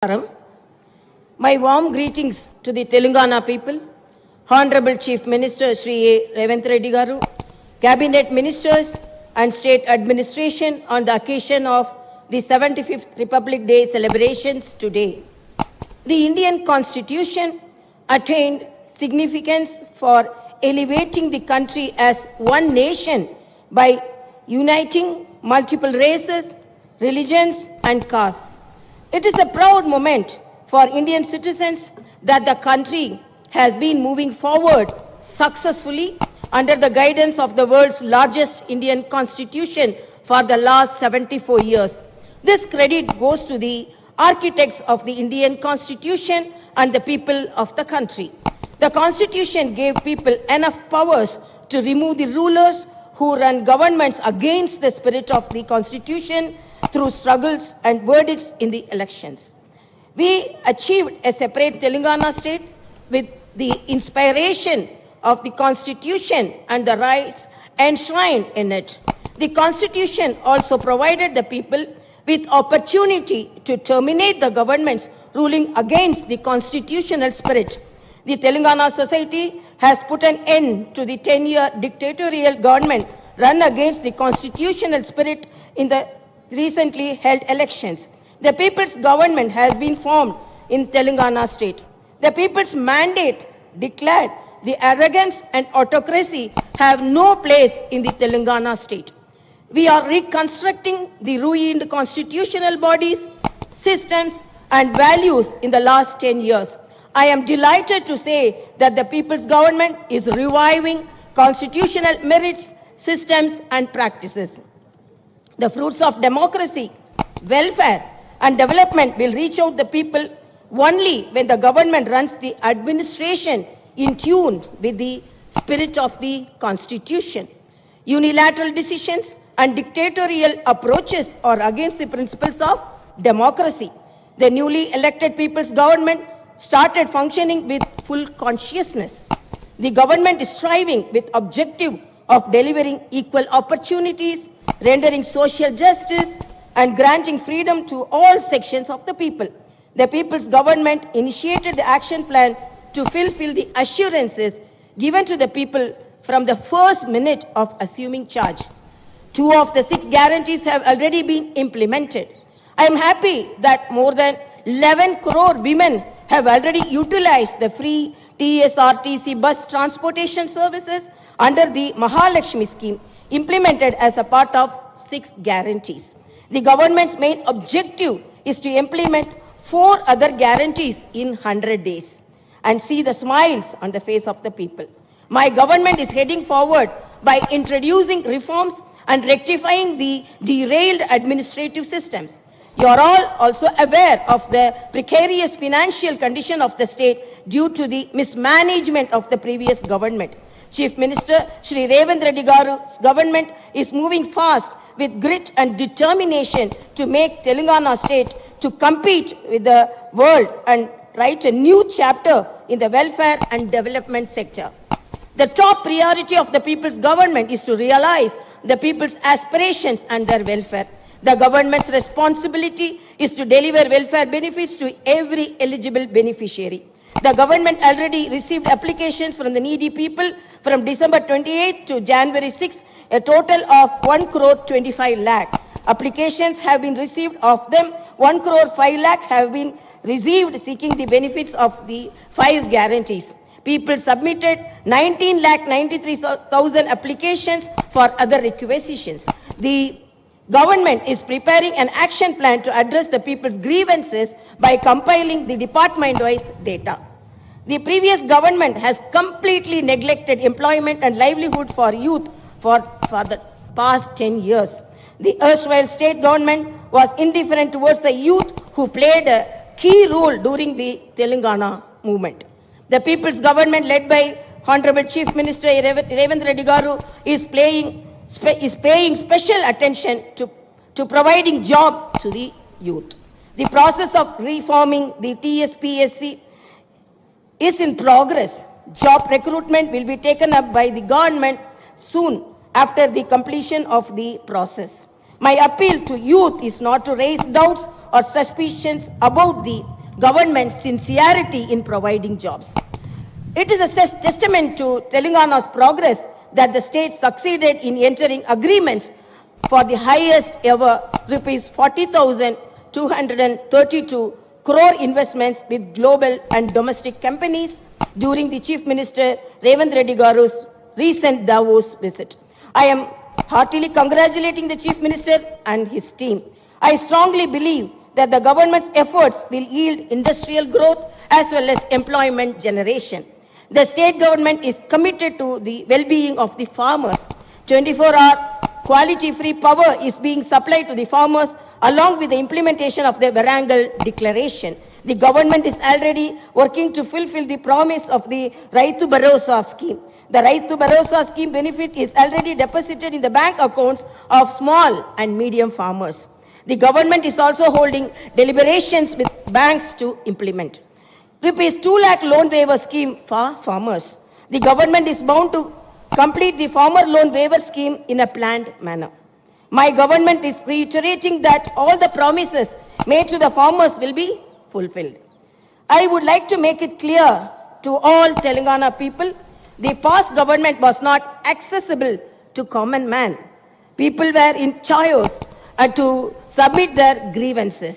My warm greetings to the Telangana people, Honorable Chief Minister Shri Revanth Reddy garu, Cabinet Ministers and State Administration on the occasion of the 75th Republic Day celebrations today. The Indian Constitution attained significance for elevating the country as one nation by uniting multiple races, religions and castes. It is a proud moment for Indian citizens that the country has been moving forward successfully under the guidance of the world's largest Indian constitution for the last 74 years. This credit goes to the architects of the Indian constitution and the people of the country. The constitution gave people enough powers to remove the rulers who run governments against the spirit of the constitution through struggles and verdicts in the elections. We achieved a separate Telangana state with the inspiration of the constitution and the rights enshrined in it. The constitution also provided the people with opportunity to terminate the governments ruling against the constitutional spirit. The Telangana society has put an end to the 10-year dictatorial government run against the constitutional spirit in the recently held elections. The people's government has been formed in Telangana state. The people's mandate declared the arrogance and autocracy have no place in the Telangana state. We are reconstructing the ruined constitutional bodies, systems and values in the last 10 years. I am delighted to say that the people's government is reviving constitutional merits, systems and practices. The fruits of democracy, welfare and development will reach out the people only when the government runs the administration in tune with the spirit of the constitution. Unilateral decisions and dictatorial approaches are against the principles of democracy. The newly elected people's government started functioning with full consciousness. The government is striving with objective of delivering equal opportunities, rendering social justice and granting freedom to all sections of the people. The people's government initiated the action plan to fulfill the assurances given to the people from the first minute of assuming charge. 2 of the 6 guarantees have already been implemented. I am happy that more than 11 crore women have already utilized the free TSRTC bus transportation services under the Mahalakshmi scheme implemented as a part of 6 guarantees. The government's main objective is to implement 4 other guarantees in 100 days and see the smiles on the face of the people. My government is heading forward by introducing reforms and rectifying the derailed administrative systems. You are all also aware of the precarious financial condition of the state due to the mismanagement of the previous government. Chief Minister Shri Revanth Reddy garu's government is moving fast with grit and determination to make Telangana state to compete with the world and write a new chapter in the welfare and development sector. The top priority of the people's government is to realize the people's aspirations and their welfare. The government's responsibility is to deliver welfare benefits to every eligible beneficiary. The government already received applications from the needy people from December 28 to January 6, a total of 1 crore 25 lakh. Applications have been received. Of them, 1 crore 5 lakh have been received seeking the benefits of the 5 guarantees. People submitted 19 lakh 93,000 applications for other requisitions. The government is preparing an action plan to address the people's grievances by compiling the department-wise data. The previous government has completely neglected employment and livelihood for youth for the past 10 years. The erstwhile state government was indifferent towards the youth who played a key role during the Telangana movement. The people's government led by Honorable Chief Minister Revanth Reddy garu is paying special attention to providing jobs to the youth. The process of reforming the TSPSC is in progress. Job recruitment will be taken up by the government soon after the completion of the process. My appeal to youth is not to raise doubts or suspicions about the government's sincerity in providing jobs. It is a testament to Telangana's progress that the state succeeded in entering agreements for the highest ever rupees 40,232 crore investments with global and domestic companies during the Chief Minister Revanth Reddy Garu's recent Davos visit. I am heartily congratulating the Chief Minister and his team. I strongly believe that the government's efforts will yield industrial growth as well as employment generation. The state government is committed to the well-being of the farmers. 24-hour quality-free power is being supplied to the farmers along with the implementation of the Warangal Declaration. The government is already working to fulfill the promise of the Raitu Bharosa scheme. The Raitu Bharosa scheme benefit is already deposited in the bank accounts of small and medium farmers. The government is also holding deliberations with banks to implement. Rupees 2 lakh loan waiver scheme for farmers. The government is bound to complete the farmer loan waiver scheme in a planned manner. My government is reiterating that all the promises made to the farmers will be fulfilled. I would like to make it clear to all Telangana people, the past government was not accessible to common man. People were in chaos to submit their grievances.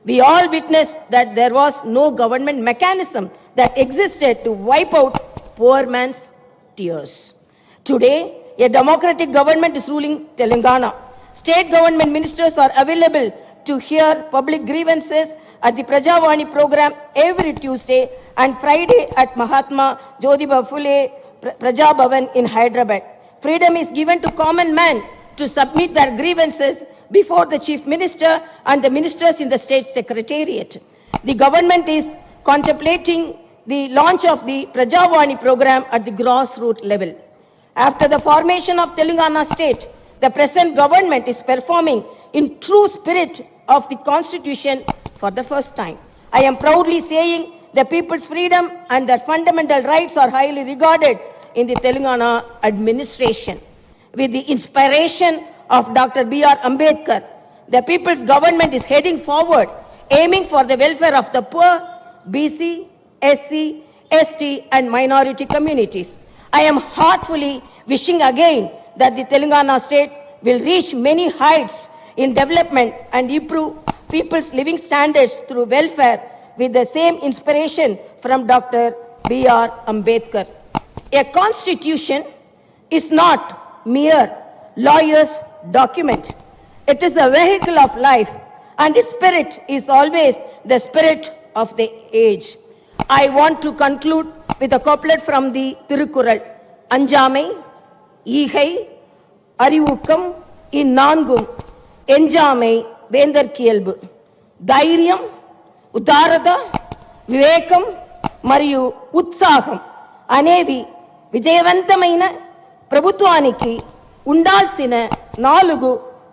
We all witnessed that there was no government mechanism that existed to wipe out poor man's tears. Today, a democratic government is ruling Telangana. State government ministers are available to hear public grievances at the Prajavani program every Tuesday and Friday at Mahatma Jyotiba Phule Praja Bhavan in Hyderabad. Freedom is given to common man to submit their grievances before the Chief Minister and the ministers in the State Secretariat. The government is contemplating the launch of the Prajavani program at the grassroots level. After the formation of Telangana state, the present government is performing in true spirit of the Constitution for the first time. I am proudly saying the people's freedom and their fundamental rights are highly regarded in the Telangana administration. With the inspiration of Dr. B.R. Ambedkar, the people's government is heading forward, aiming for the welfare of the poor, BC, SC, ST and minority communities. I am heartfully wishing again that the Telangana state will reach many heights in development and improve people's living standards through welfare with the same inspiration from Dr. B.R. Ambedkar. A constitution is not mere lawyer's document. It is a vehicle of life and its spirit is always the spirit of the age. I want to conclude with a couplet from the Tirukural. Anjamai, Ihai, Arivukam, Innangum, Enjamai, Vendar Kielbu. Dhairyam, Udarada, Vivekam, Mariyu, Utsaham. Anevi, Vijayavantamaina, Prabhutvaniki, ఉండాల్సిన 4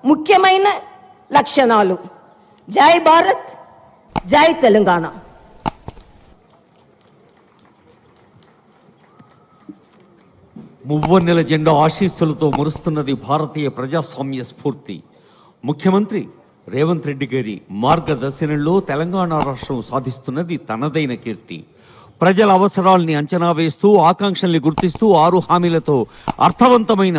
ముఖ్యమైన లక్షణాలు. జై భారత్, జై తెలంగాణ. మువ్వన్నెల జెండా ఆశీస్సులతో మురుస్తున్నది భారతీయ ప్రజాస్వామ్య స్ఫూర్తి. ముఖ్యమంత్రి రేవంత్ రెడ్డి గారి మార్గదర్శనంలో తెలంగాణ రాష్ట్రం సాధిస్తున్నది తనదైన కీర్తి. ప్రజల అవసరాల్ని అంచనా వేస్తూ ఆకాంక్షల్ని గుర్తిస్తూ 6 హామీలతో అర్థవంతమైన